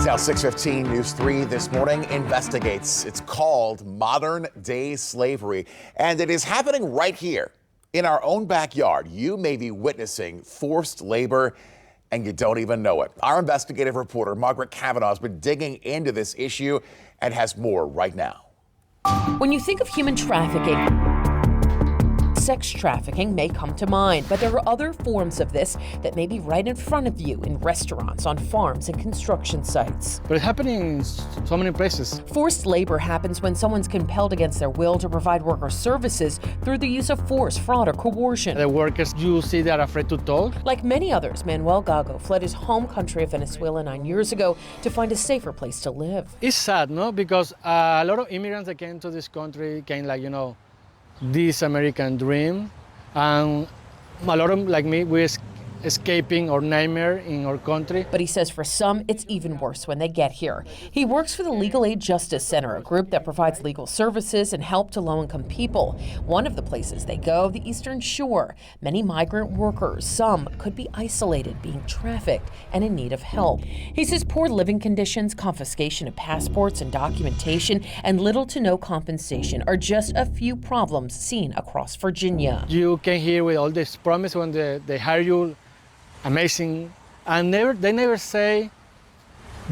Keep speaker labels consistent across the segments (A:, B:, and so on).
A: It's now 6:15. News 3 this morning investigates. It's called modern day slavery, and it is happening right here in our own backyard. You may be witnessing forced labor and you don't even know it. Our investigative reporter, Margaret Kavanaugh, has been digging into this issue and has more right now.
B: When you think of human trafficking, sex trafficking may come to mind, but there are other forms of this that may be right in front of you in restaurants, on farms, and construction sites.
C: But it's happening in so many places.
B: Forced labor happens when someone's compelled against their will to provide worker services through the use of force, fraud, or coercion.
C: The workers you see, they're afraid to talk.
B: Like many others, Manuel Gago fled his home country of Venezuela 9 years ago to find a safer place to live.
C: It's sad, no? Because a lot of immigrants that came to this country came this American dream, and a lot of them, like me, we're escaping our nightmare in our country.
B: But he says for some, it's even worse when they get here. He works for the Legal Aid Justice Center, a group that provides legal services and help to low-income people. One of the places they go, the Eastern Shore. Many migrant workers, some could be isolated, being trafficked, and in need of help. He says poor living conditions, confiscation of passports and documentation, and little to no compensation are just a few problems seen across Virginia.
C: You came here with all this promise when they hire you, amazing, and they never say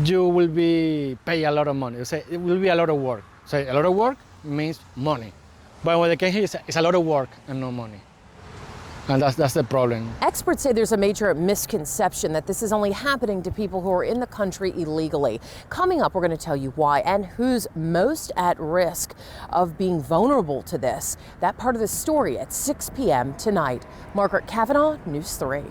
C: you will be pay a lot of money. They say it will be a lot of work. So a lot of work means money, but when they came here, it's a lot of work and no money, and that's the problem.
B: Experts say there's a major misconception that this is only happening to people who are in the country illegally. Coming up, we're going to tell you why and who's most at risk of being vulnerable to this. That part of the story at 6 p.m. tonight. Margaret Kavanaugh, News 3.